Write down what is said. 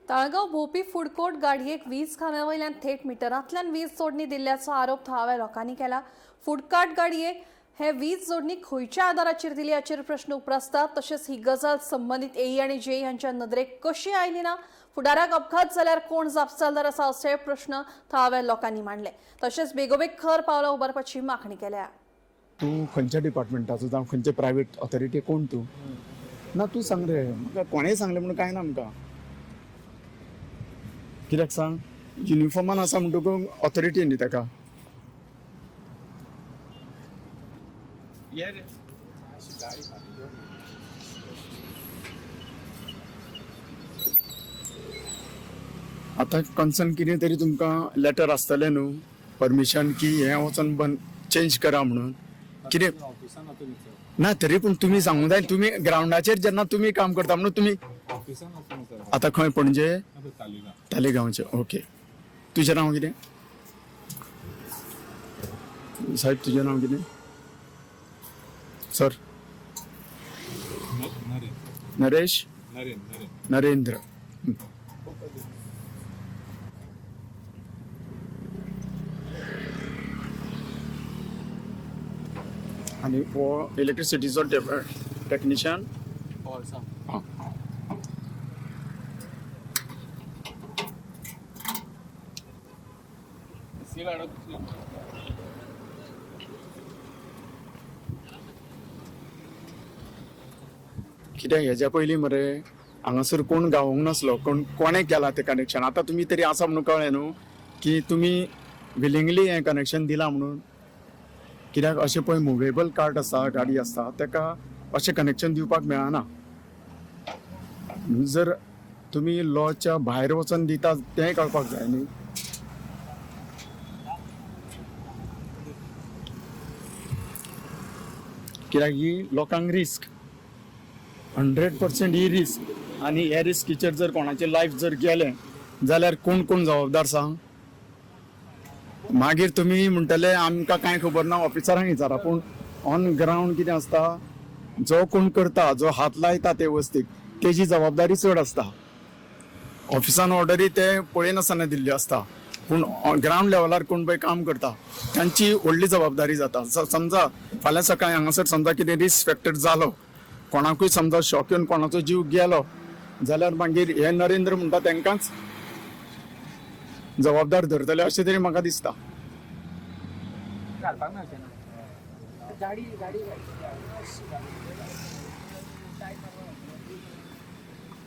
ताळगाव Bhopi food court गाडयेक वीज खांब्यावयल्यान थेट मिटरांतल्यान वीज जोडणी दिल्ल्याचो आरोप थळाव्या लोकांनी केला। फूड कार्ट गाडयेक हे वीज जोडणी खंयच्या आदाराचेर दिली हाचेर प्रश्न उपरासतात। तशेंच ही गजाल संबंधित एई आनी जेई हांच्या नदरेक कशी आयली ना, फुडाराक अपघात जाल्यार कोण जापसालदार आसा असे प्रश्न थळाव्या लोकांनी मांडले। तशेंच बेगोबेग खर पावलां उबारपाची मागणी केल्या। तू खंयच्या डिपार्टमेंटाचो जावं खंयचे प्रायव्हेट ऑथॉरिटी कोण तू ना तू सांग रे म्हाका कोणेय सांगले म्हणून काय ना आमकां कित्याक सांग युनिफॉर्मान आसा म्हणटकूच ऑथॉरिटी न्ही ताका आतां कन्सर्न कितें तरी तुमकां लेटर आसतलें न्हू परमिशन की हें वचोन बंद चेंज करा म्हणून कितें ना तरी पूण तुमी सांगूंक जाय तुमी ग्राउंडाचेर जेन्ना तुमी काम करता म्हणून तुमी आतां खंय पणजे तालिगांवचे ओके तुजें नांव कितें साहेब तुजें नांव कितें सर नरेश नरेंद्र आणि हो इलेक्ट्रिसिटीचो टेक्निशियन कित्याक हेज्या पयलीं मरे हांगासर कोण गावोंक नासलो कोणें केला तें कनेक्शन आतां तुमी तरी आसा म्हणून कळ्ळें न्हू की तुमी विलिंगली हें कनेक्शन दिलां म्हणून कित्याक अशें पळय मुवेबल कार्ड आसा गाडी आसता ताका अशें कनेक्शन दिवपाक मेळना जर तुमी लॉच्या भायर वचून दिता तेंय कळपाक जाय न्ही कित्याक ही लोकांक रिस्क 100% ही रिस्क आनी हे रिस्कीचेर जर कोणाचें लायफ जर गेलें जाल्यार कोण कोण जबाबदार सांग मागीर तुमी म्हणटले आमकां कांय खबर ना ऑफिसरांक विचारा पूण ऑन ग्राउंड कितें आसता जो कोण करता जो हात लायता ते वस्तीक तेजी जबाबदारी चड आसता ऑफिसान ऑर्डरी ते पळयनासतना दिल्ली आसता पूण ग्राउंड लेवलार कोण पळय काम करता तांची व्हडली जबाबदारी जाता समजा फाल्यां सकाळीं हांगासर समजा कितें रिस्क फॅक्टर जालो कोणाकूय समजा शॉक येवन कोणाचो जीव गेलो जाल्यार मागीर हे नरेंद्र म्हणटा तांकांच जबाबदार धरतले अशें तरी म्हाका दिसता गाडी